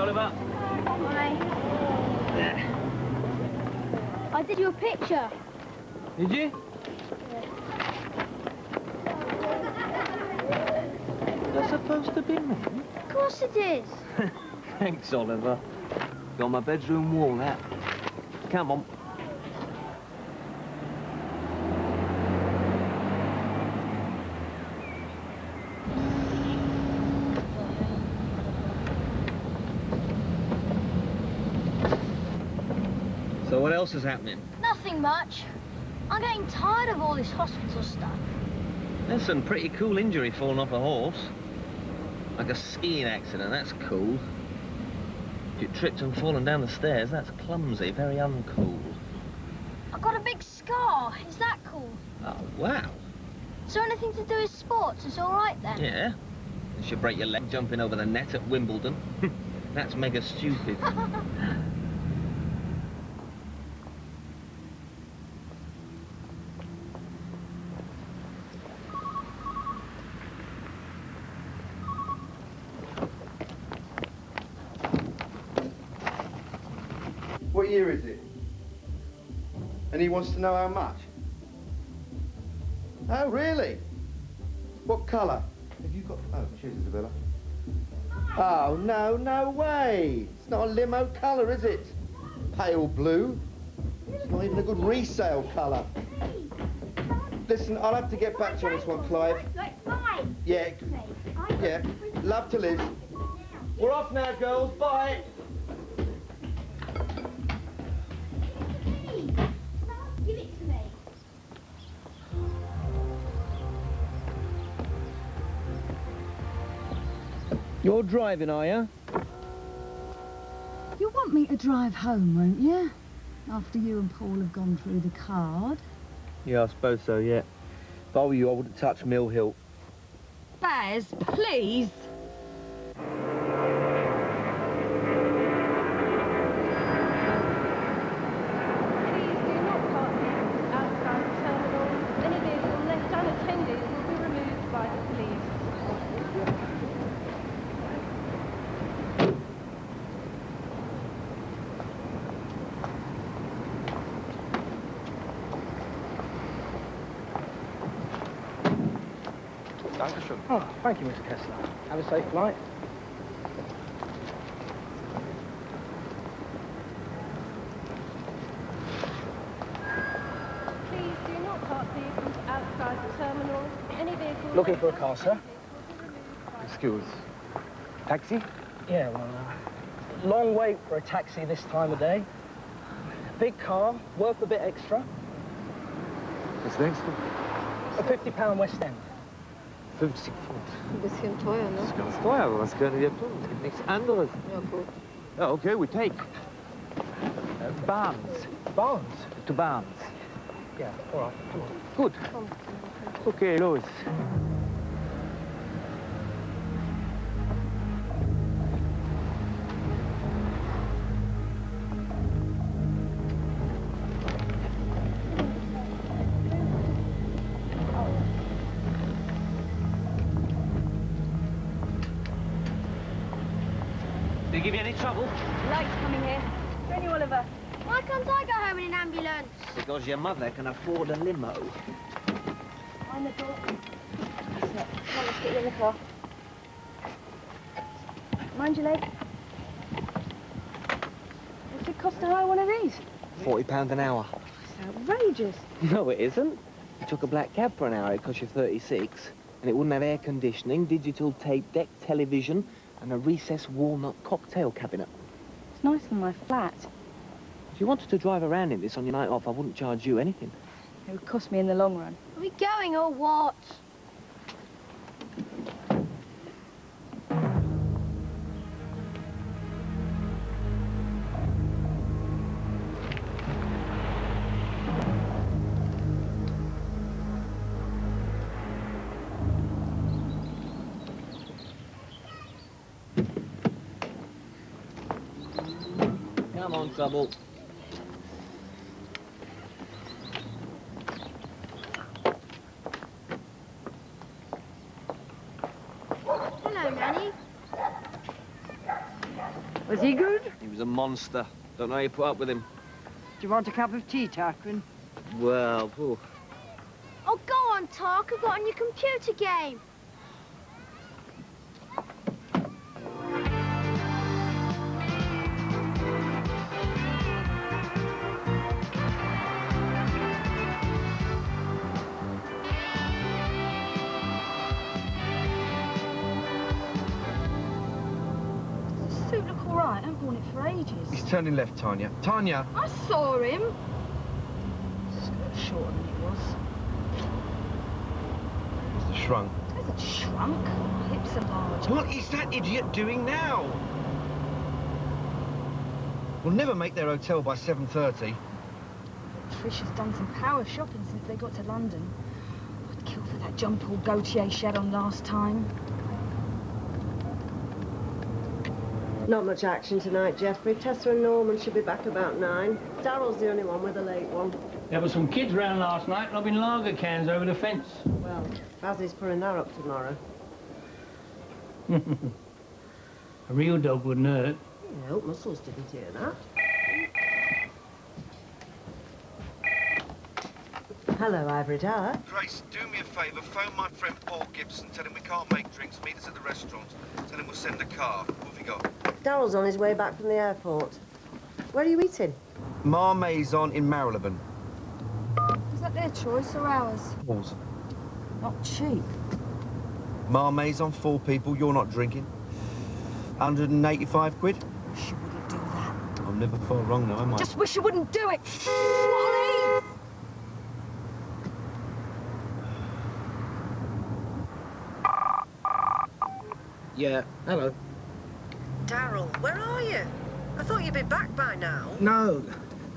Oliver. Hi. I did you a picture. Did you? That's supposed to be me. Of course it is. Thanks, Oliver. Got my bedroom wall, that. Come on. So what else is happening? Nothing much. I'm getting tired of all this hospital stuff. There's some pretty cool injury falling off a horse. Like a skiing accident, that's cool. If you tripped and fallen down the stairs, that's clumsy, very uncool. I've got a big scar. Is that cool? Oh, wow. Is there anything to do with sports? It's all right then? Yeah. You should break your leg jumping over the net at Wimbledon. That's mega stupid. What year is it? And he wants to know how much? Oh, really? What colour? Have you got... Oh, cheers, Isabella. Oh, no, no way. It's not a limo colour, is it? Pale blue. It's not even a good resale colour. Listen, I'll have to get back to you on this one, Clive. Yeah. Yeah. Love to Liz. We're off now, girls. Bye. Give it to me. You're driving, are you? You'll want me to drive home, won't you? After you and Paul have gone through the card. Yeah, I suppose so, yeah. If I were you, I wouldn't touch Mill Hill. Baz, please. Oh, thank you, Mr. Kessler. Have a safe flight. Please do not park vehicles outside the terminal. Any vehicle... Looking for a car, sir? Excuse. Taxi? Yeah, well, long wait for a taxi this time of day. Big car, worth a bit extra. Was denkst du? A £50 West End. 50 Pfund. Ein bisschen teuer, ne? Das ist ganz teuer, aber was können wir tun? Es gibt nichts anderes. Ja, gut. Ja, okay, we take. Barnes. Barnes? To Barnes. Yeah, all right. Come on. Gut. Okay, los. Did he give you any trouble? Lights coming here. Bring you, Oliver. Why can't I go home in an ambulance? Because your mother can afford a limo. Find the door. That's it. Come on, let's get you in the car. Mind your leg. What's it cost to hire one of these? £40 an hour. It's outrageous. No, it isn't. You took a black cab for an hour, it cost you 36. And it wouldn't have air conditioning, digital tape deck, television, and a recessed walnut cocktail cabinet. It's nicer than my flat. If you wanted to drive around in this on your night off, I wouldn't charge you anything. It would cost me in the long run. Are we going or what? Come on, Trouble. Hello, Nanny. Was he good? He was a monster. Don't know how you put up with him. Do you want a cup of tea, Tarquin? Well, Oh, go on, Tark. I've got on your computer game. Does this suit look all right? I haven't worn it for ages. He's turning left, Tanya. Tanya! I saw him. This skirt shorter than it was. Must have shrunk. It hasn't shrunk. My hips are larger. What is that idiot doing now? We'll never make their hotel by 7:30. Trish has done some power shopping since they got to London. I'd kill for that jump Paul Gaultier she had on last time. Not much action tonight, Geoffrey. Tessa and Norman should be back about 9. Daryl's the only one with a late one. There were some kids round last night lobbing lager cans over the fence. Well, Bazzy's putting that up tomorrow. A real dog wouldn't hurt. I hope Muscles didn't hear that. Hello, Ivory Tower. Grace, do me a favour. Phone my friend Paul Gibson. Tell him we can't make drinks. Meet us at the restaurant. Tell him we'll send a car. What have you got? Daryl's on his way back from the airport. Where are you eating? Mar Maison in Marylebone. Is that their choice or ours? Balls. Not cheap. Mar Maison, 4 people. You're not drinking. 185 quid? Wish you wouldn't do that. I'm never far wrong, though, am I? Just wish you wouldn't do it. Wally! Yeah, hello. Daryl, where are you? I thought you'd be back by now. No,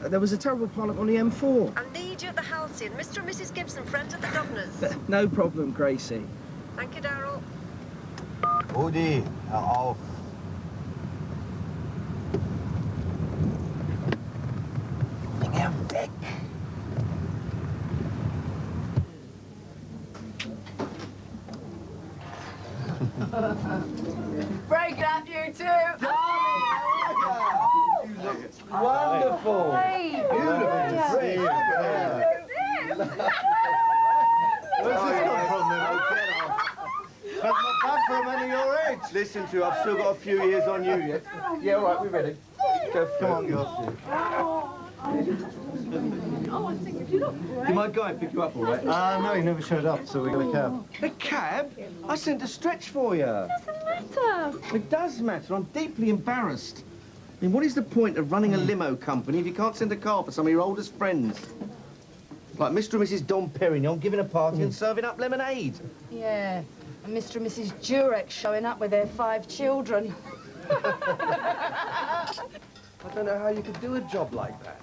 there was a terrible pileup on the M4. I need you at the Halcyon. Mr. and Mrs. Gibson, friends at the governor's. No problem, Gracie. Thank you, Daryl. Rudi, hör auf. Finger weg. Break it up, you two! Wonderful. Hey! Beautiful to see you. Where's this come from, then? That's not bad for a man of your age. Listen to you, I've still got a few years on you yet. Yeah, all right, we're ready. Go, come on, girls. Do you mind going pick you up, all right? No, he never showed up, so we got a cab. A cab? I sent a stretch for you. It doesn't matter. It does matter. I'm deeply embarrassed. I mean, what is the point of running a limo company if you can't send a car for some of your oldest friends? Like Mr. and Mrs. Dom Perignon giving a party and serving up lemonade. Yeah, and Mr. and Mrs. Jurek showing up with their 5 children. I don't know how you could do a job like that.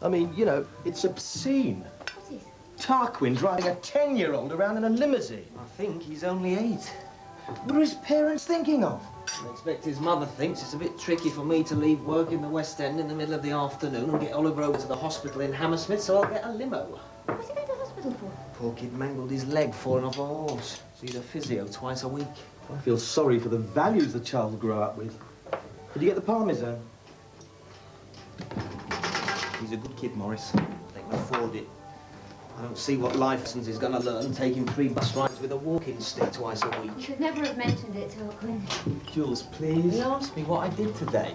I mean, you know, it's obscene. What is? Tarquin driving a 10-year-old around in a limousine. I think he's only 8. What are his parents thinking of? I expect his mother thinks it's a bit tricky for me to leave work in the West End in the middle of the afternoon and get Oliver over to the hospital in Hammersmith, so I'll get a limo. What's he going to hospital for? Poor kid mangled his leg falling off a horse. Sees a physio twice a week. I feel sorry for the values the child will grow up with. Did you get the Parmesan? He's a good kid, Morris. They can afford it. I don't see what life lessons he's going to learn taking 3 bus rides with a walking stick twice a week. You should never have mentioned it, Tarquin. Jules, please. He asked me what I did today.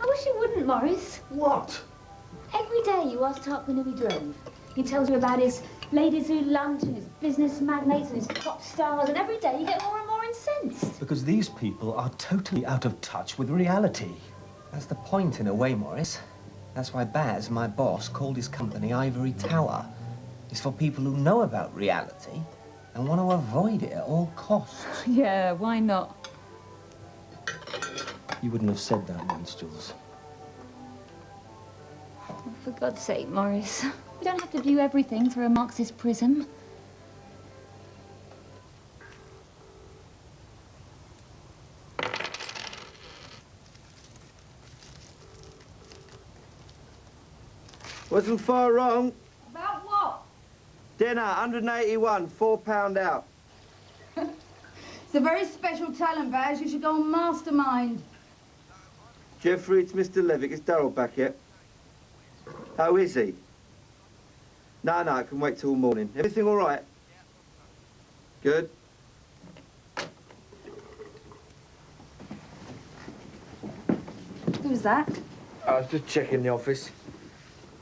I wish you wouldn't, Morris. What? Every day you ask Tarquin who he drove. He tells you about his ladies who lunch and his business magnates and his pop stars, and every day you get more and more incensed. Because these people are totally out of touch with reality. That's the point, in a way, Morris. That's why Baz, my boss, called his company Ivory Tower. It's for people who know about reality and want to avoid it at all costs. Yeah, why not? You wouldn't have said that once, Jules. Oh, for God's sake, Morris. We don't have to view everything through a Marxist prism. Wasn't far wrong. About what? Dinner, 181, £4 out. It's a very special talent, Baz. You should go on Mastermind. Jeffrey, it's Mr. Levick. Is Darryl back yet? How is he? No, I can wait till morning. Everything all right? Good. Who's that? I was just checking the office.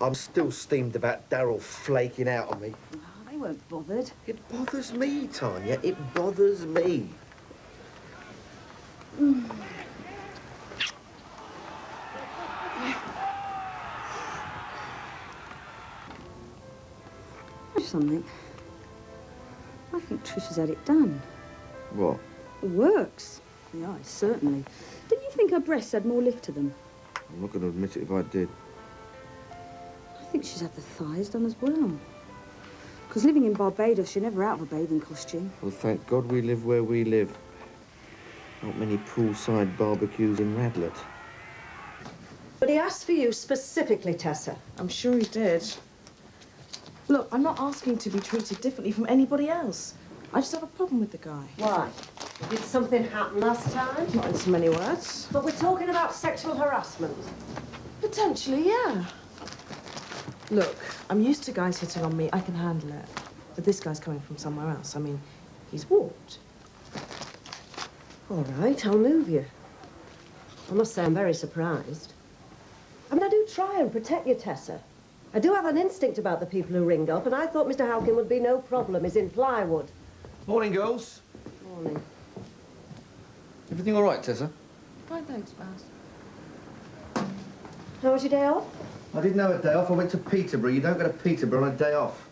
I'm still steamed about Darryl flaking out on me. Oh, they weren't bothered. It bothers me, Tanya. It bothers me. Something. I think Trish has had it done. What? It works. The eyes, certainly. Don't you think her breasts had more lift to them? I'm not going to admit it if I did. I think she's had the thighs done as well. Because living in Barbados, you're never out of a bathing costume. Well, thank God we live where we live. Not many poolside barbecues in Radlett. But he asked for you specifically, Tessa. I'm sure he did. Look, I'm not asking to be treated differently from anybody else. I just have a problem with the guy. Why? Did something happen last time? Not in so many words. But we're talking about sexual harassment. Potentially, yeah. Look, I'm used to guys hitting on me. I can handle it. But this guy's coming from somewhere else. I mean, he's warped. All right, I'll move you. I must say I'm very surprised. I mean, I do try and protect you, Tessa. I do have an instinct about the people who ring up, and I thought Mr. Halkin would be no problem. He's in plywood. Morning, girls. Morning. Everything all right, Tessa? Fine, thanks, Baz. How was your day off? I didn't have a day off. I went to Peterborough. You don't go to Peterborough on a day off.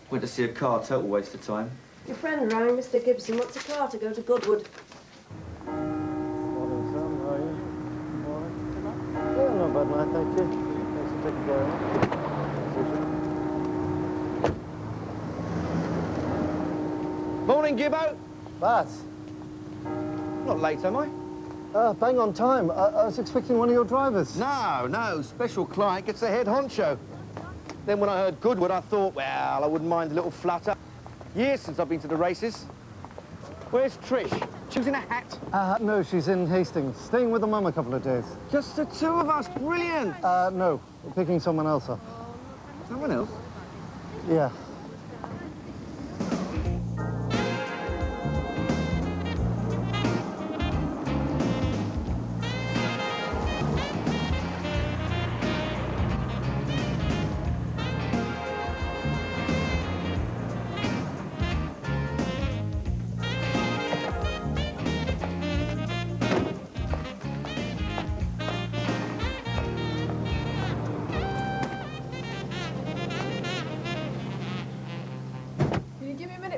Went to see a car. Total waste of time. Your friend rang, Mr. Gibson. Wants a car to go to Goodwood. Morning, Sam. How are you? Morning. Yeah, not bad, mate. Thank you. Thanks for taking care of me. Morning, Gibbo. Baz. Not late, am I? Bang on time. I was expecting one of your drivers. No. Special client gets the head honcho. Then when I heard Goodwood, I thought, well, I wouldn't mind a little flutter. Years since I've been to the races. Where's Trish? Choosing a hat? No, she's in Hastings. Staying with her mum a couple of days. Just the two of us. Brilliant. No. We're picking someone else up. Someone else? Yeah.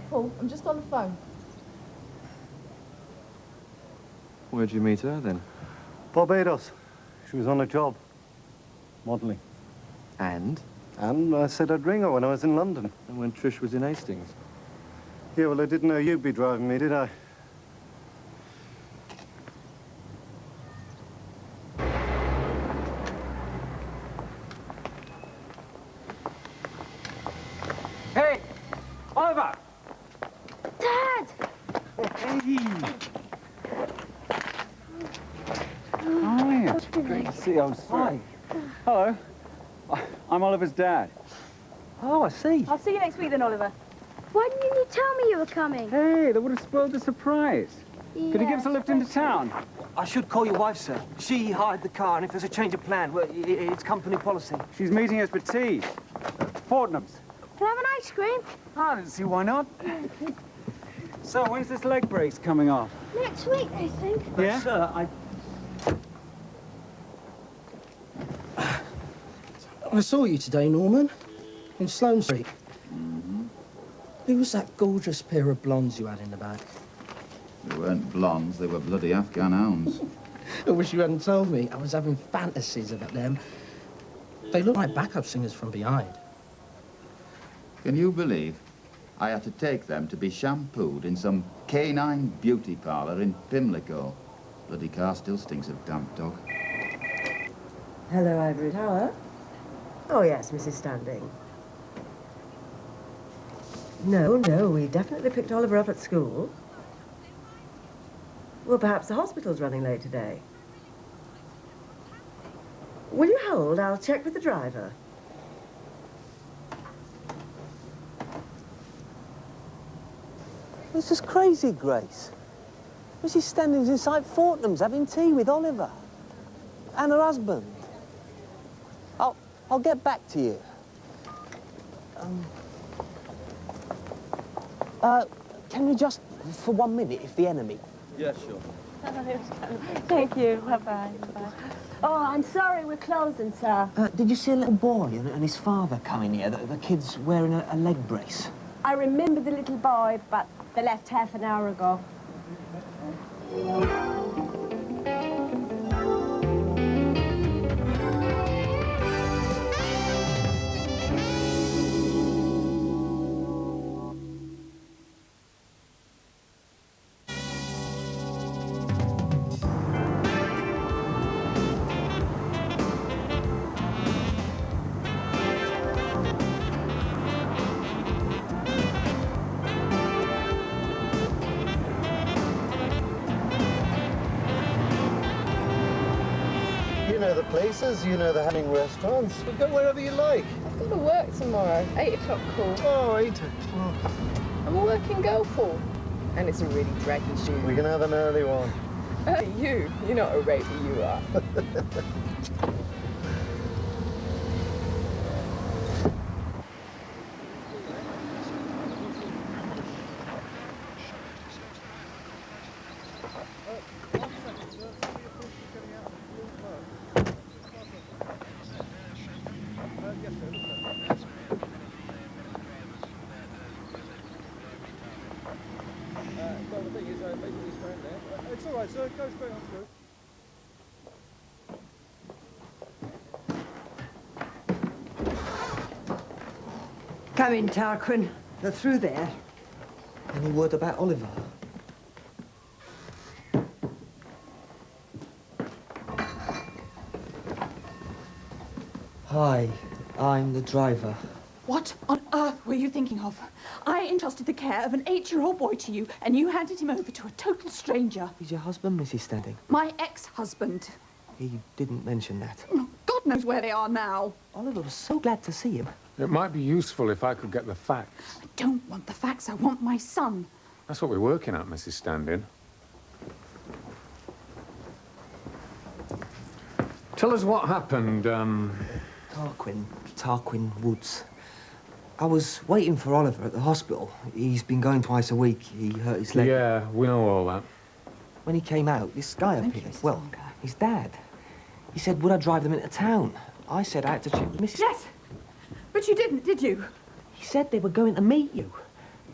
Paul, I'm just on the phone. Where'd you meet her, then? Barbados. She was on a job. Modelling. And? And I said I'd ring her when I was in London. And when Trish was in Hastings? Yeah, well, I didn't know you'd be driving me, did I? Hey! Oliver! Dad! Hey! How are you? Great to see you. I'm sorry. Hello. I'm Oliver's dad. Oh, I see. I'll see you next week then, Oliver. Why didn't you tell me you were coming? Hey, that would have spoiled the surprise. Could you give us a lift into town? I should call your wife, sir. She hired the car, and if there's a change of plan, well, it's company policy. She's meeting us for tea. Fortnum's. Can I have an ice cream? I don't see why not. So, when's this leg brace coming off? Next week, I think. Yeah? Sir, I saw you today, Norman, in Sloane Street. Who was that gorgeous pair of blondes you had in the back? They weren't blondes, they were bloody Afghan hounds. I wish you hadn't told me. I was having fantasies about them. They look like backup singers from behind. Can you believe I had to take them to be shampooed in some canine beauty parlour in Pimlico? Bloody car still stinks of damp dog. Hello, Ivory Tower. Oh, yes, Mrs. Standing. No, we definitely picked Oliver up at school. Well, perhaps the hospital's running late today. Will you hold? I'll check with the driver. This is crazy, Grace. Mrs. Standing's inside Fortnum's having tea with Oliver and her husband. I'll get back to you. Can you just, for 1 minute, if the enemy? Yeah, sure. Thank you. Bye-bye. Bye. Oh, I'm sorry, we're closing, sir. Did you see a little boy and his father coming here? The kid's wearing a leg brace. I remember the little boy, but they left half an hour ago. You know the places, you know the hanging restaurants. We'll go wherever you like. I've got to work tomorrow. 8 o'clock call. Oh, 8 o'clock. I'm a working girl, Paul. And it's a really draggy shoot. We can have an early one. You? You're not a rapey, you are. It's all right, sir. Go straight on through. Come in, Tarquin. They're through there. Any word about Oliver? Hi, I'm the driver. What on earth were you thinking of? I entrusted the care of an 8-year-old boy to you, and you handed him over to a total stranger. He's your husband, Mrs. Standing? My ex-husband. He didn't mention that. God knows where they are now. Oliver was so glad to see him. It might be useful if I could get the facts. I don't want the facts, I want my son. That's what we're working at, Mrs. Standing. Tell us what happened, Tarquin Woods. I was waiting for Oliver at the hospital. He's been going twice a week. He hurt his leg. Yeah, we know all that. When he came out, this guy appeared. Well, his dad. He said, would I drive them into town? I said I had to check with Mrs. Yes, but you didn't, did you? He said they were going to meet you.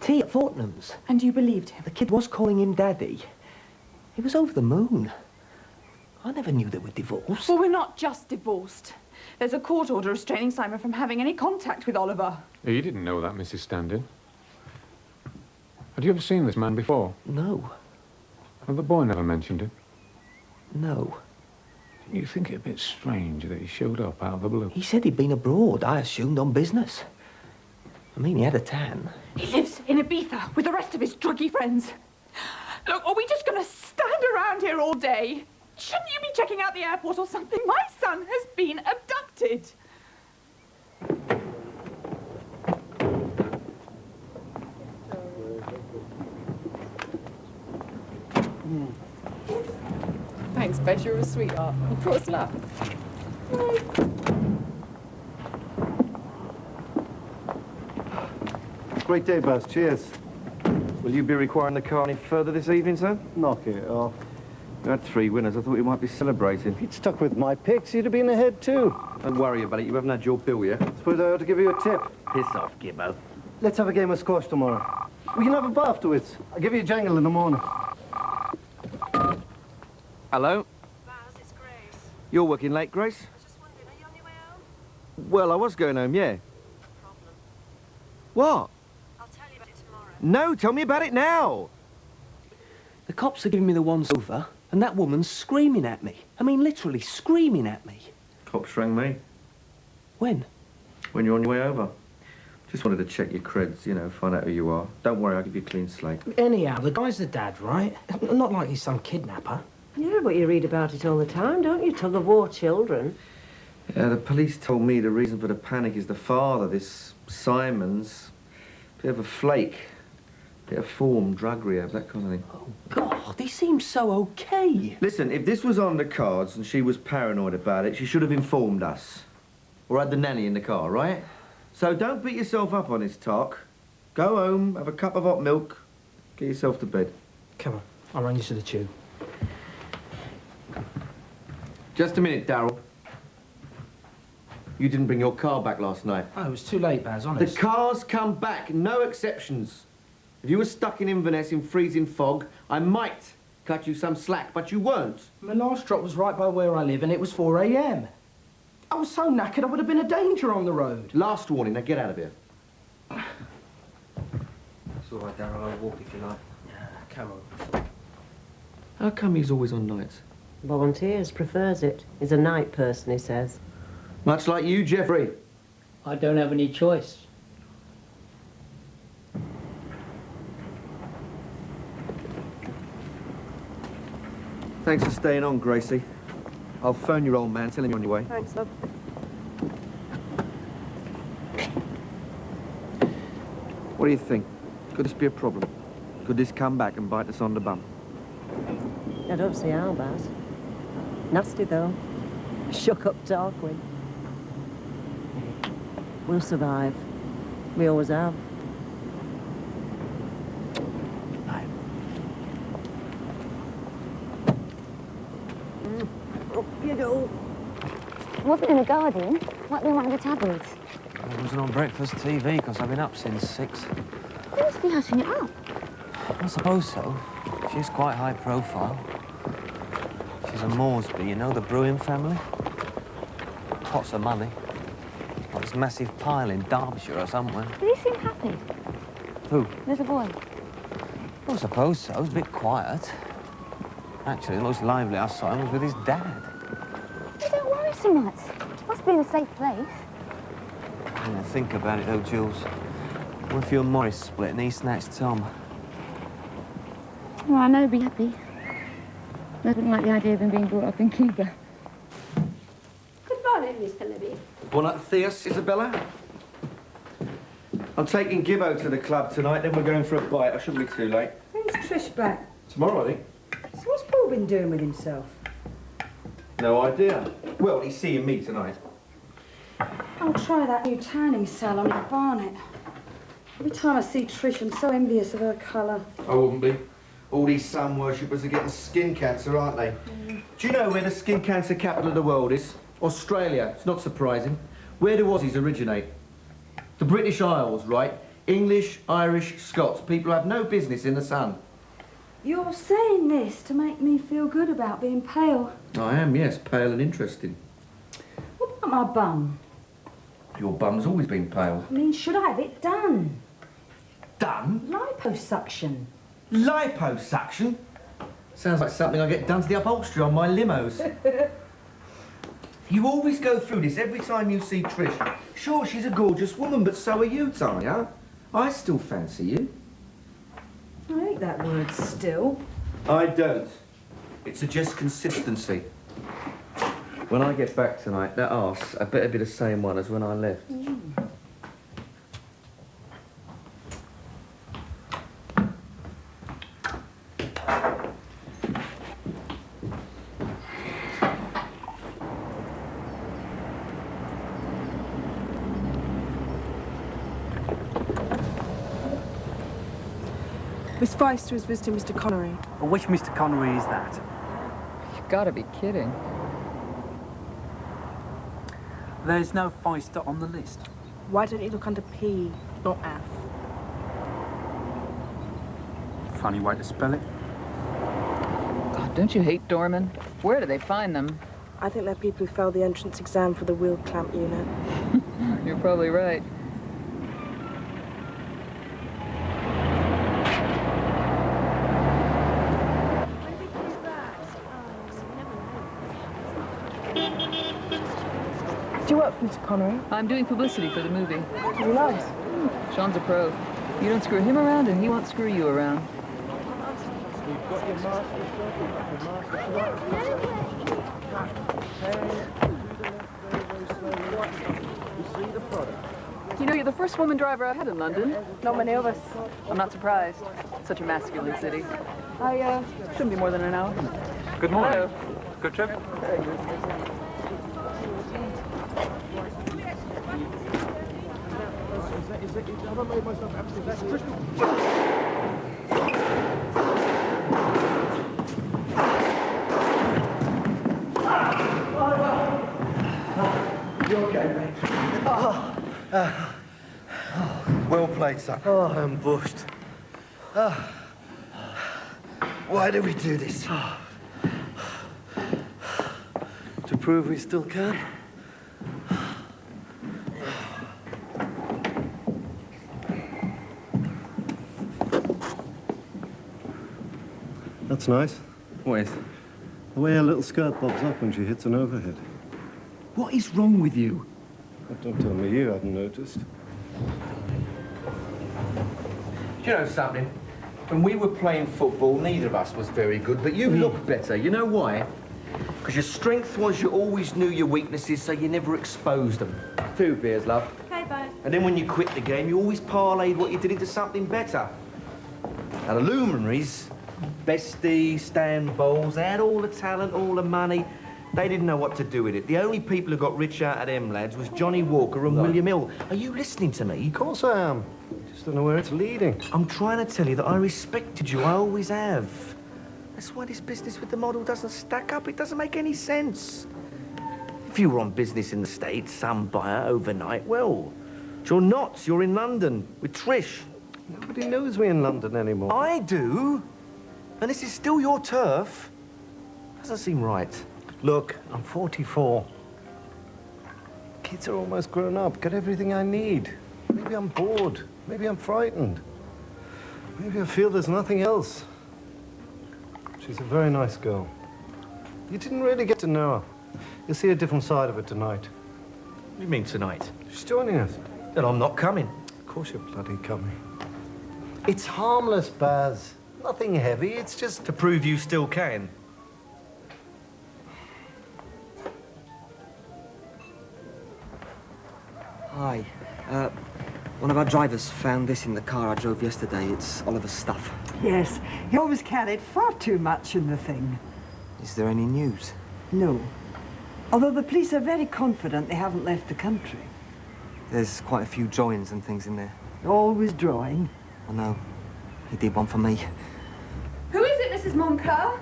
Tea at Fortnum's. And you believed him? The kid was calling him Daddy. He was over the moon. I never knew they were divorced. Well, we're not just divorced. There's a court order restraining Simon from having any contact with Oliver. You didn't know that, Mrs. Standing. Had you ever seen this man before? No. Well, the boy never mentioned it. No. You think it a bit strange that he showed up out of the blue? He said he'd been abroad, I assumed on business. I mean, he had a tan. He lives in Ibiza with the rest of his druggy friends. Look, are we just going to stand around here all day? Shouldn't you be checking out the airport or something? My son has been abducted. Thanks, Bess, you're a sweetheart. You brought us luck. Great day, Buzz. Cheers. Will you be requiring the car any further this evening, sir? Knock it off. You had 3 winners. I thought you might be celebrating. If you'd stuck with my picks, you'd have been ahead too. Don't worry about it. You haven't had your bill yet. Suppose I ought to give you a tip. Piss off, Gibbo. Let's have a game of squash tomorrow. We can have a bar afterwards. I'll give you a jangle in the morning. Hello? Baz, it's Grace. You're working late, Grace? I was just wondering, are you on your way home? Well, I was going home, yeah. Problem. What? I'll tell you about it tomorrow. No, tell me about it now. The cops are giving me the once over, and that woman's screaming at me. I mean, literally screaming at me. Cops rang me. When? When you're on your way over. Just wanted to check your creds, you know, find out who you are. Don't worry, I'll give you a clean slate. Anyhow, the guy's the dad, right? Not like he's some kidnapper. Yeah, but you read about it all the time, don't you? Tug-of-war children. Yeah, the police told me the reason for the panic is the father, this Simon's, bit of a flake. Bit of form, drug rehab, that kind of thing. Oh, God, he seems so okay. Listen, if this was on the cards and she was paranoid about it, she should have informed us. Or had the nanny in the car, right? So don't beat yourself up on this talk. Go home, have a cup of hot milk, get yourself to bed. Come on, I'll run you to the tube. Just a minute, Darryl. You didn't bring your car back last night. Oh, it was too late, Baz, honest. The cars come back, no exceptions. If you were stuck in Inverness in freezing fog, I might cut you some slack, but you weren't. My last drop was right by where I live, and it was 4 a.m. I was so knackered I would have been a danger on the road. Last warning, now get out of here. It's all right, Darryl, I'll walk if you like. Yeah, come on. How come he's always on nights? Volunteers, prefers it. He's a night person, he says. Much like you, Jeffrey. I don't have any choice. Thanks for staying on, Gracie. I'll phone your old man, tell him you're on your way. Thanks, love. What do you think? Could this be a problem? Could this come back and bite us on the bum? I don't see how, Baz. Nasty, though. Shook up Tarquin. We'll survive. We always have. Up you go. I wasn't in the garden. Might be one of the tabloids. I wasn't on breakfast TV because I've been up since 6. They must be hashing it up. I suppose so. She's quite high profile. She's a Moresby, you know, the brewing family. Pots of money. Got this massive pile in Derbyshire or somewhere. Did he seem happy? Who? Little boy. I suppose so. It was a bit quiet. Actually, the most lively I saw him was with his dad. You don't worry so much. Must be in a safe place. Yeah, think about it, though, Jules. What if you and Morris split and he snatched Tom? Well, I know he'd be happy. I wouldn't like the idea of him being brought up in Cuba. Good morning, Mr. Libby. Buenos dias, Isabella. I'm taking Gibbo to the club tonight, then we're going for a bite. I shouldn't be too late. When's Trish back? Tomorrow, I think. So what's Paul been doing with himself? No idea. Well, he's seeing me tonight. I'll try that new tanning salon in Barnet. Every time I see Trish, I'm so envious of her colour. I wouldn't be. All these sun worshippers are getting skin cancer, aren't they? Do you know where the skin cancer capital of the world is? Australia. It's not surprising. Where do Aussies originate? The British Isles, right? English, Irish, Scots. People have no business in the sun. You're saying this to make me feel good about being pale. I am, yes, pale and interesting. What about my bum? Your bum's always been pale. I mean, should I have it done? Done? Liposuction. Liposuction? Sounds like something I get done to the upholstery on my limos. You always go through this every time you see Trish. Sure, she's a gorgeous woman, but so are you, Tanya. I still fancy you. I hate that word, still. I don't. It suggests consistency. When I get back tonight, that arse, I better be the same one as when I left. Miss Feister is visiting Mr. Connery. Well, which Mr. Connery is that? You've got to be kidding. There's no Feister on the list. Why don't you look under P, not F? Funny way to spell it. God, don't you hate doormen? Where do they find them? I think they're people who failed the entrance exam for the wheel clamp unit. You're probably right. Do you work for Mr. Connery? I'm doing publicity for the movie. He loves. Sean's a pro. You don't screw him around and he won't screw you around. You've got your master. You know, you're the first woman driver I've had in London. Not many of us. I'm not surprised. Such a masculine city. I shouldn't be more than an hour. Good morning. Hello. Good trip? Very good. Have I made myself absolutely crystal? You okay, mate? Well played, son. Oh, I'm bushed. Why do we do this? To prove we still can? That's nice. What is? The way her little skirt bobs up when she hits an overhead. What is wrong with you? Oh, don't tell me you hadn't noticed. Do you know something? When we were playing football, neither of us was very good, but you look better. You know why? Because your strength was you always knew your weaknesses, so you never exposed them. 2 beers, love. Okay, bye. And then when you quit the game, you always parlayed what you did into something better. Now, the luminaries, Bestie, Stan Bowles, they had all the talent, all the money. They didn't know what to do with it. The only people who got rich out of them lads was Johnny Walker and William Hill. Are you listening to me? Of course I am. Just don't know where it's leading. I'm trying to tell you that I respected you. I always have. That's why this business with the model doesn't stack up. It doesn't make any sense. If you were on business in the States, some buyer overnight, well, but you're not. You're in London with Trish. Nobody knows me in London anymore. I do. And this is still your turf. Doesn't seem right. Look, I'm 44. Kids are almost grown up. Got everything I need. Maybe I'm bored. Maybe I'm frightened. Maybe I feel there's nothing else. She's a very nice girl. You didn't really get to know her. You'll see a different side of her tonight. What do you mean tonight? She's joining us. Then I'm not coming. Of course you're bloody coming. It's harmless, Baz. Nothing heavy. It's just to prove you still can. Hi. One of our drivers found this in the car I drove yesterday. It's Oliver's stuff. Yes, he always carried far too much in the thing. Is there any news? No. Although the police are very confident they haven't left the country. There's quite a few drawings and things in there. Always drawing. I know. He did one for me. Who is it, Mrs. Moncur?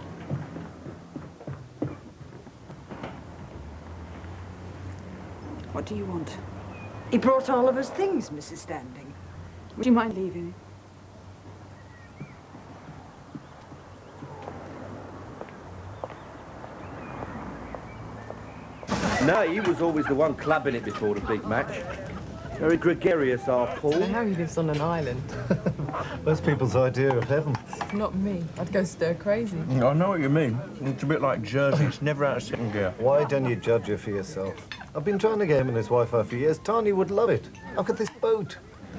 What do you want? He brought Oliver's things, Mrs. Standing. Would you mind leaving? No, he was always the one clubbing it before the big match. Very gregarious, our Paul. I don't know how he lives on an island. most people's idea of heaven. Not me. I'd go stir crazy. I know what you mean. It's a bit like Jersey. It's never out of second gear. Why don't you judge her for yourself? I've been trying to get him and his wife for years. Tony would love it. Look at this boat.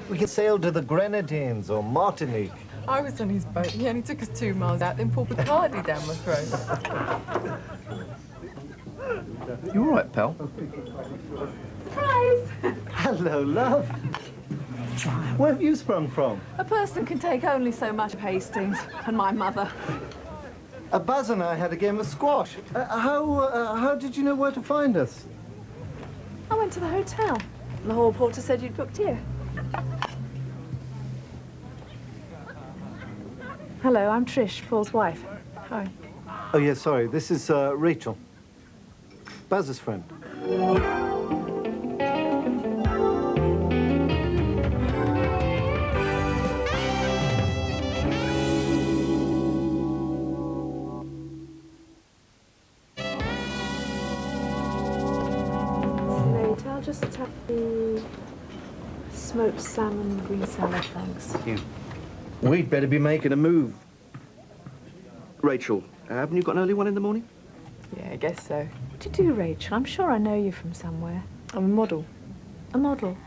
We could sail to the Grenadines or Martinique. I was on his boat. He only took us 2 miles out, then poured Bacardi down my throat. You all right, pal? Surprise! Hello, love. Where have you sprung from? A person can take only so much of Hastings, and my mother. Baz and I had a game of squash. How did you know where to find us? I went to the hotel. The hall porter said you'd booked here. Hello, I'm Trish, Paul's wife. Hi. Oh, yeah, sorry. This is Rachel. Baz's friend. I'll just have the smoked salmon green salad, thanks. We'd better be making a move. Rachel, haven't you got an early one in the morning? Yeah, I guess so. What do you do, Rachel? I'm sure I know you from somewhere. I'm a model. A model?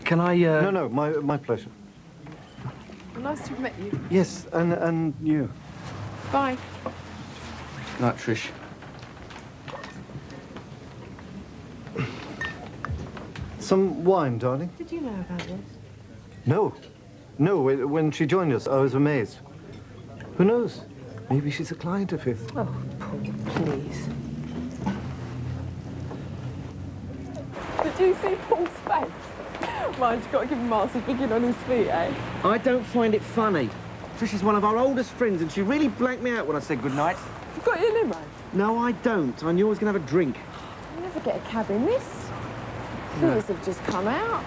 Can I, No, my pleasure. Well, nice to have met you. Yes, and you. Bye. Night, Trish. Some wine, darling? Did you know about this? No. No, when she joined us, I was amazed. Who knows? Maybe she's a client of his. Oh, Paul, please. Did you see Paul's face? Mind, you've got to give him Marcy picking on his feet, eh? I don't find it funny. Trish is one of our oldest friends, and she really blanked me out when I said goodnight. You've got your limo? No, I don't. I knew I was going to have a drink. You never get a cab in this. Fears have just come out.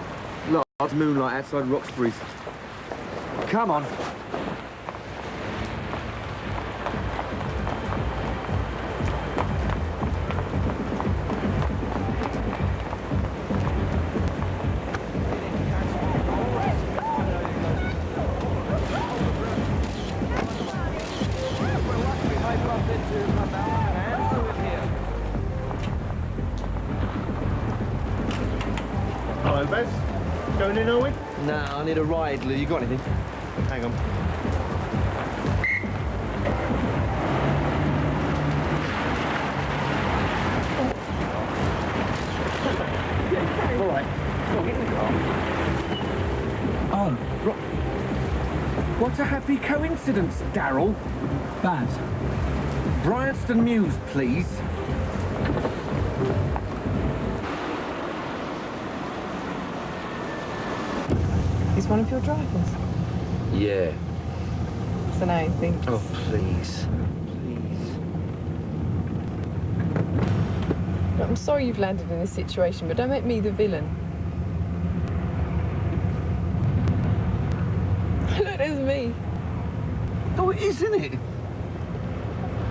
Lots of moonlight outside Roxbury's. Come on. Hello, Bess. Going in, are we? No, I need a ride, Lou. You got anything? Hang on. All right. Go get in the car. Oh, what a happy coincidence, Darryl. Baz. Bryanston Mews, please. He's one of your drivers. Yeah. So now you think... Oh, please. Look, I'm sorry you've landed in this situation, but don't make me the villain. Look, there's me. Oh, isn't it?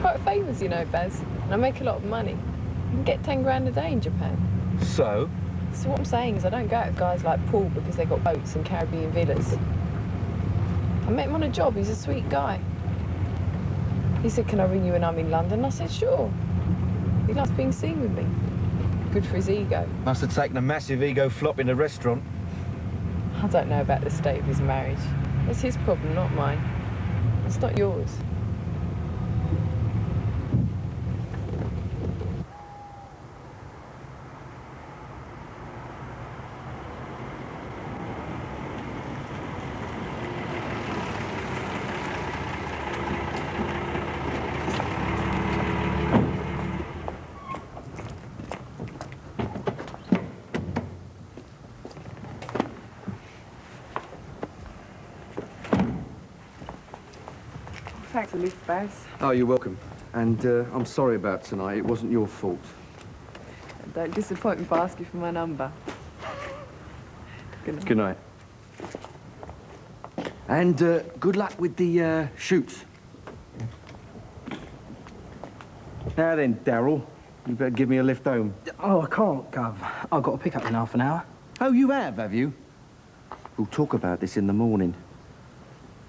Quite famous, you know, Baz. And I make a lot of money. You can get 10 grand a day in Japan. So? So what I'm saying is I don't go out with guys like Paul because they got boats and Caribbean villas. I met him on a job. He's a sweet guy. He said, can I ring you when I'm in London? I said, sure. He likes being seen with me. Good for his ego. Must have taken a massive ego flop in a restaurant. I don't know about the state of his marriage. It's his problem, not mine. It's not yours. Thanks for the lift, Baz. Oh, you're welcome. And I'm sorry about tonight. It wasn't your fault. Don't disappoint me by asking for my number. Good night. Good night. And good luck with the shoots. Now then, Darryl, you better give me a lift home. Oh, I can't, Gov. I've got to pick up in half an hour. Oh, you have you? We'll talk about this in the morning.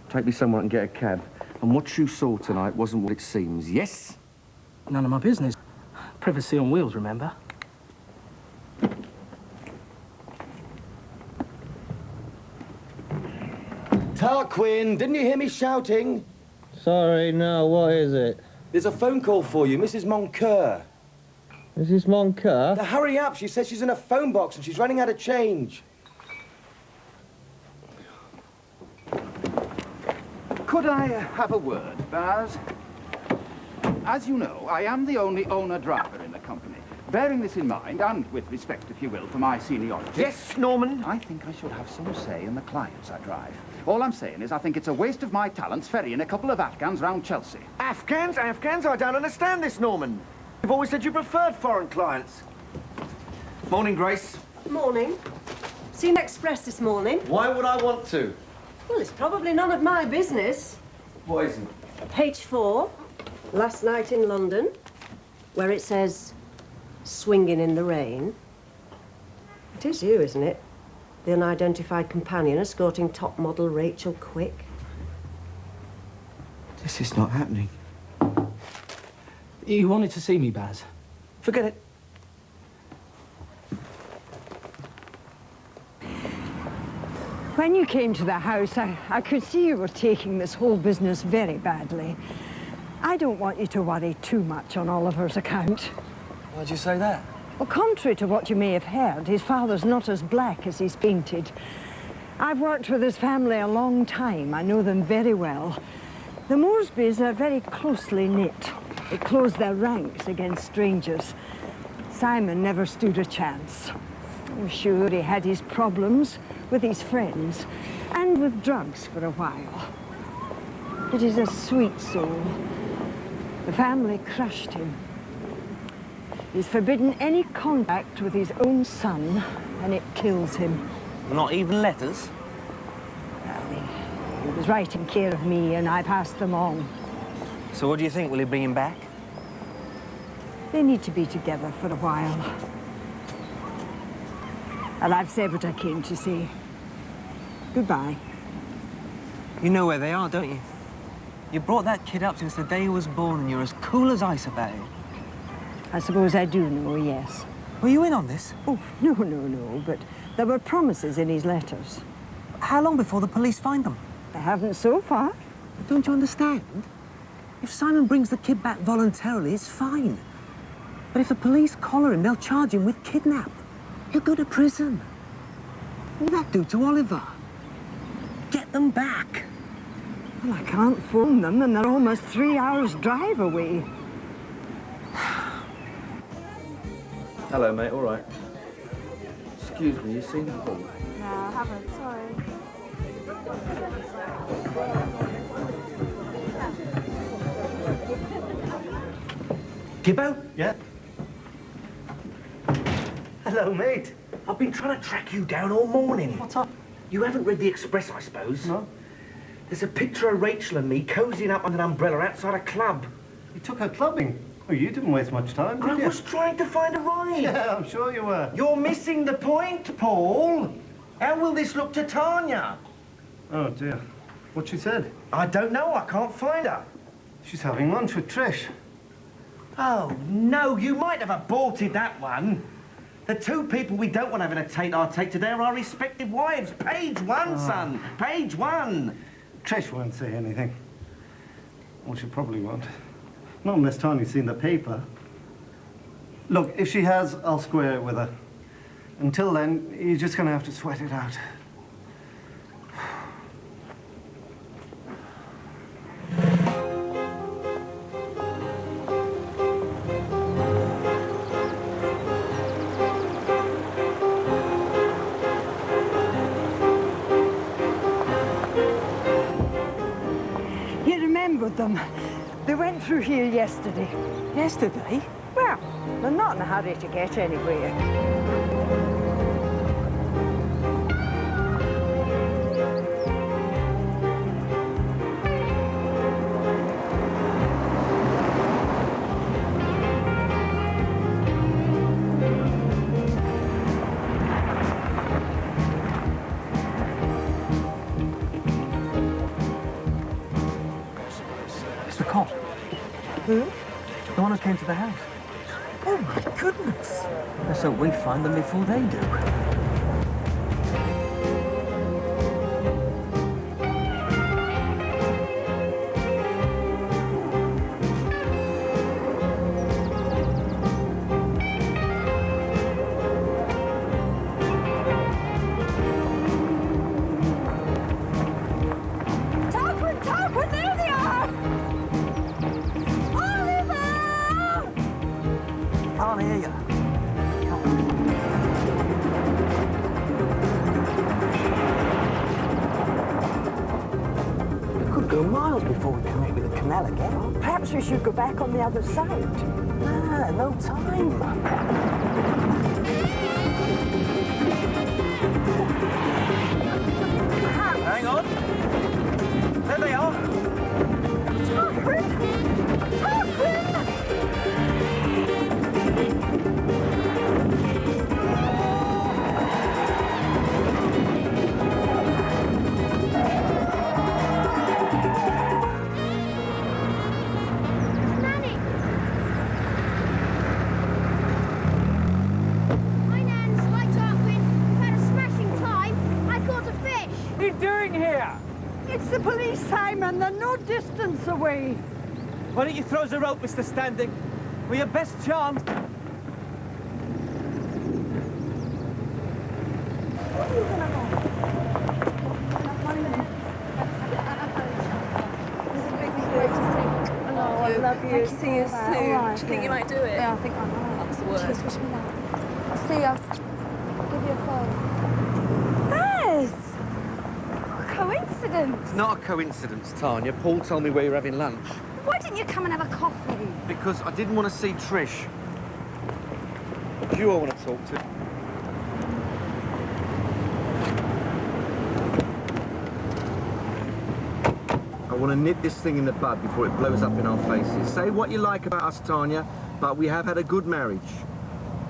Take me somewhere and get a cab. And what you saw tonight wasn't what it seems, yes? None of my business. Privacy on wheels, remember? Tarquin, didn't you hear me shouting? Sorry, no, what is it? There's a phone call for you, Mrs. Moncur. Mrs. Moncur? Now, hurry up. She says she's in a phone box and she's running out of change. Could I have a word, Baz? As you know, I am the only owner-driver in the company. Bearing this in mind, and with respect, if you will, for my seniority... Yes, Norman? I think I should have some say in the clients I drive. All I'm saying is I think it's a waste of my talents ferrying a couple of Afghans round Chelsea. Afghans? Afghans? I don't understand this, Norman. You've always said you preferred foreign clients. Morning, Grace. Morning. Seen Express this morning? Why would I want to? Well, it's probably none of my business. What isn't? H4, last night in London, where it says, swinging in the rain. It is you, isn't it? The unidentified companion escorting top model Rachel Quick. This is not happening. You wanted to see me, Baz? Forget it. When you came to the house, I could see you were taking this whole business very badly. I don't want you to worry too much on Oliver's account. Why'd you say that? Well, contrary to what you may have heard, his father's not as black as he's painted. I've worked with his family a long time. I know them very well. The Moresbys are very closely knit. They close their ranks against strangers. Simon never stood a chance. I'm sure he had his problems with his friends and with drugs for a while. But he's a sweet soul. The family crushed him. He's forbidden any contact with his own son, and it kills him. Not even letters? He was writing care of me, and I passed them on. So what do you think? Will he bring him back? They need to be together for a while. And I've said what I came to say. Goodbye. You know where they are, don't you? You brought that kid up since the day he was born, and you're as cool as ice about it. I suppose I do know, yes. Were you in on this? Oh, no, but there were promises in his letters. How long before the police find them? They haven't so far. Don't you understand? If Simon brings the kid back voluntarily, it's fine. But if the police collar him, they'll charge him with kidnap. He'll go to prison. What will that do to Oliver? Get them back. Well, I can't phone them, and they're almost 3 hours' drive away. Hello, mate, all right. Excuse me, you seen Paul? No, I haven't, sorry. Gibbo? Yeah? Hello, mate. I've been trying to track you down all morning. What's up? You haven't read the Express, I suppose? No. There's a picture of Rachel and me cozying up under an umbrella outside a club. You took her clubbing. Oh, you didn't waste much time, did you? I was trying to find a ride. Yeah, I'm sure you were. You're missing the point, Paul. How will this look to Tanya? Oh, dear. What she said? I don't know. I can't find her. She's having lunch with Trish. Oh, no, you might have aborted that one. The two people we don't want having a take today are our respective wives. Page one, son. Page one. Trish won't say anything. Well, she probably won't. Not unless Tanya's seen the paper. Look, if she has, I'll square it with her. Until then, you're just going to have to sweat it out. You remembered them. They went through here yesterday. Yesterday? Well, they're not in a hurry to get anywhere. It's the cop. Who? The one who came to the house. Oh, my goodness. Let's hope we find them before they do. Tarquin, there they are! Oliver! Can't hear you. We could go miles before we connect with the canal again. Perhaps we should go back on the other side. Ah, no time. Hang on. There they are. Tarquin! Tarquin! Nanny! Hi, Nans. Hi, Tarquin. We've had a smashing time. I caught a fish. What are you doing here? It's the police, Simon. They're no distance away. Why don't you throw us a rope, Mr. Standing? We're your best chance. I love you. See you soon. Do you think you might do it? Yeah, I think I might. That's the worst. Cheers, wish me luck. I'll see you. I'll give you a phone. Baz! What a coincidence. It's not a coincidence, Tanya. Paul told me where you're having lunch. Why didn't you come and have a coffee? Because I didn't want to see Trish. You all want to talk to. I want to nip this thing in the bud before it blows up in our faces. Say what you like about us, Tanya, but we have had a good marriage.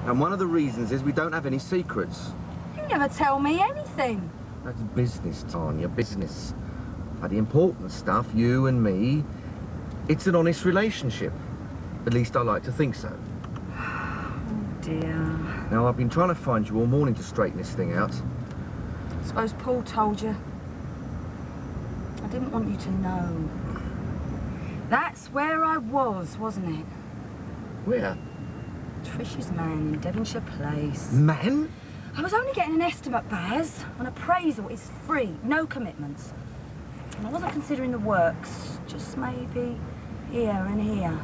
And one of the reasons is we don't have any secrets. You never tell me anything. That's business, Tanya, business. But the important stuff, you and me, it's an honest relationship. At least I like to think so. Oh, dear. Now, I've been trying to find you all morning to straighten this thing out. I suppose Paul told you. I didn't want you to know. That's where I was, wasn't it? Where? Trish's man in Devonshire Place. Man? I was only getting an estimate, Baz. An appraisal is free, no commitments. And I wasn't considering the works, just maybe here and here.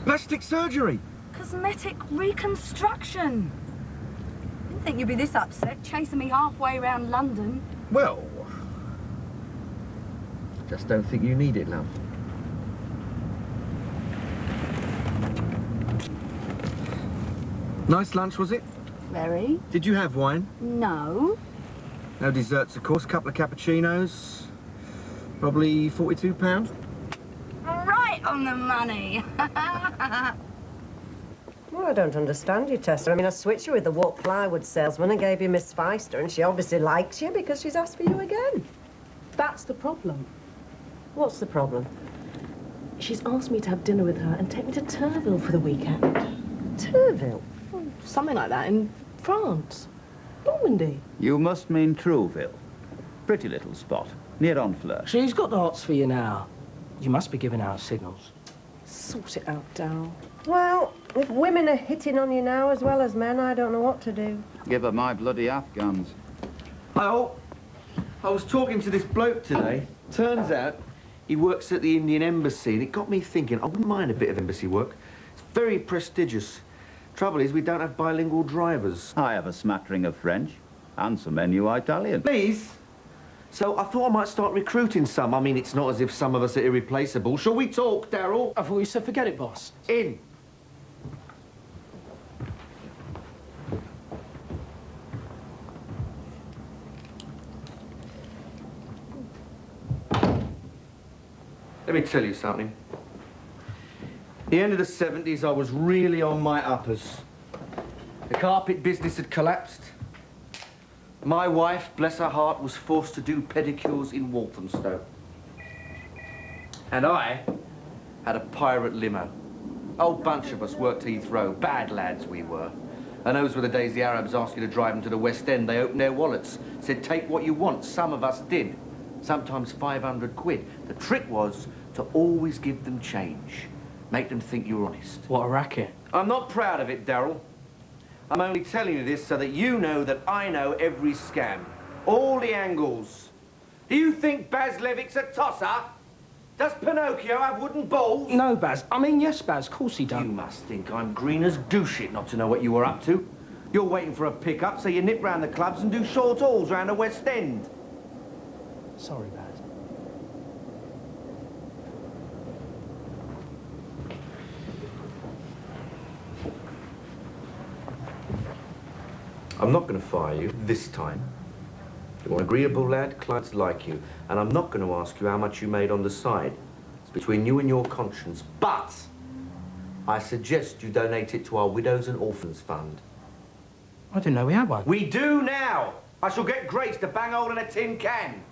Plastic surgery? Cosmetic reconstruction. Didn't think you'd be this upset, chasing me halfway around London. Well, just don't think you need it, love. Nice lunch, was it? Very. Did you have wine? No. No desserts, of course. Couple of cappuccinos. Probably £42. Right on the money. Well, I don't understand you, Tessa. I mean, I switched you with the warped plywood salesman and gave you Miss Feister, and she obviously likes you because she's asked for you again. That's the problem. What's the problem? She's asked me to have dinner with her and take me to Turville for the weekend. Turville? Well, something like that in France. Normandy. You must mean Trouville. Pretty little spot, near Honfleur. She's got the hots for you now. You must be giving out signals. Sort it out, Darryl. Well, if women are hitting on you now as well as men, I don't know what to do. Give her my bloody Afghans. Oh, I was talking to this bloke today. Turns out he works at the Indian Embassy, and it got me thinking, I wouldn't mind a bit of embassy work. It's very prestigious. Trouble is, we don't have bilingual drivers. I have a smattering of French and some NU Italian. Please? So I thought I might start recruiting some. I mean, it's not as if some of us are irreplaceable. Shall we talk, Darryl? I thought you said forget it, boss. In. Let me tell you something. The end of the 70s, I was really on my uppers. The carpet business had collapsed. My wife, bless her heart, was forced to do pedicures in Walthamstow. And I had a pirate limo. A whole bunch of us worked Heathrow. Bad lads we were. And those were the days the Arabs asked you to drive them to the West End. They opened their wallets, said, take what you want. Some of us did. Sometimes 500 quid. The trick was to always give them change. Make them think you were honest. What a racket. I'm not proud of it, Darryl. I'm only telling you this so that you know that I know every scam. All the angles. Do you think Baz Levick's a tosser? Does Pinocchio have wooden balls? No, Baz. I mean, yes, Baz. Of course he does. You must think I'm green as goose shit not to know what you were up to. You're waiting for a pickup, so you nip round the clubs and do short hauls round the West End. Sorry, Baz. I'm not going to fire you this time. You're an agreeable lad, clients like you, and I'm not going to ask you how much you made on the side. It's between you and your conscience. But I suggest you donate it to our Widows and Orphans Fund. I didn't know we had one. We do now! I shall get Grace to bang hole in a tin can.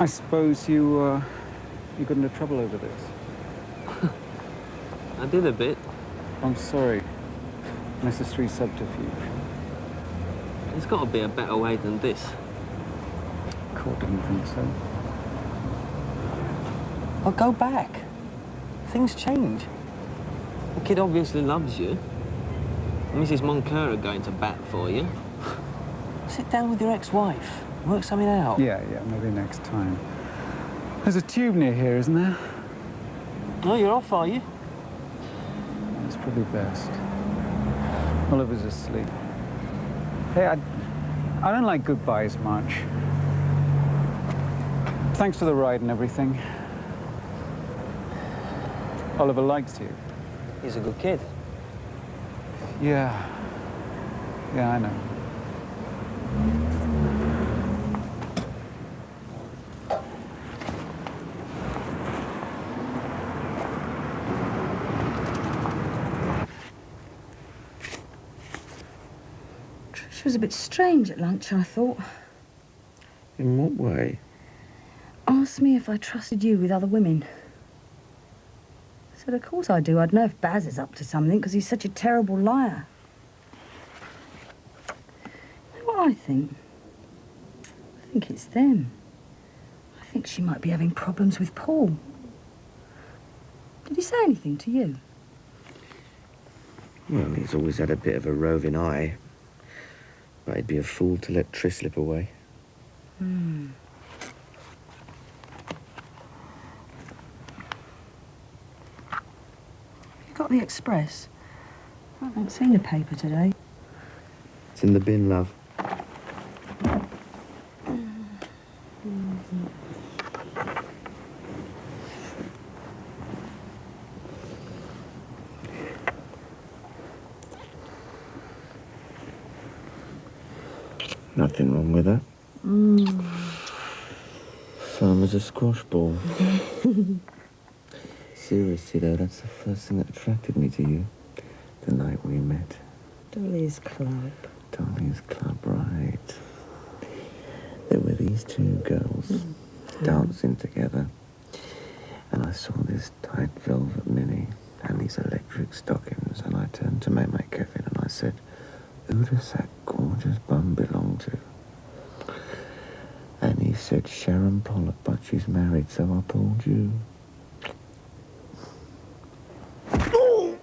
I suppose you got into trouble over this. I did a bit. I'm sorry. Necessary subterfuge. There's got to be a better way than this. Court didn't think so. Well, go back. Things change. The kid obviously loves you. Mrs. Moncur are going to bat for you. Sit down with your ex-wife. Work something out. Yeah, maybe next time. There's a tube near here, isn't there? Oh, you're off, are you? It's probably best. Oliver's asleep. Hey, I don't like goodbyes much. Thanks for the ride and everything. Oliver likes you. He's a good kid. Yeah. Yeah, I know. She was a bit strange at lunch, I thought. In what way? Asked me if I trusted you with other women. I said, of course I do. I'd know if Baz is up to something, because he's such a terrible liar. You know what I think? I think it's them. I think she might be having problems with Paul. Did he say anything to you? Well, he's always had a bit of a roving eye. But he'd be a fool to let Trish slip away. Hmm. You got the Express? I haven't seen the paper today. It's in the bin, love. Nothing wrong with her. Firm as a squash ball. Seriously, though, that's the first thing that attracted me to you. The night we met. Dolly's Club. Dolly's Club, right. There were these two girls dancing together. And I saw this tight velvet mini and these electric stockings. And I turned to my mate Kevin and I said, who does that gorgeous bum belong to? And he said, Sharon Pollock, but she's married, so I pulled you. Oh!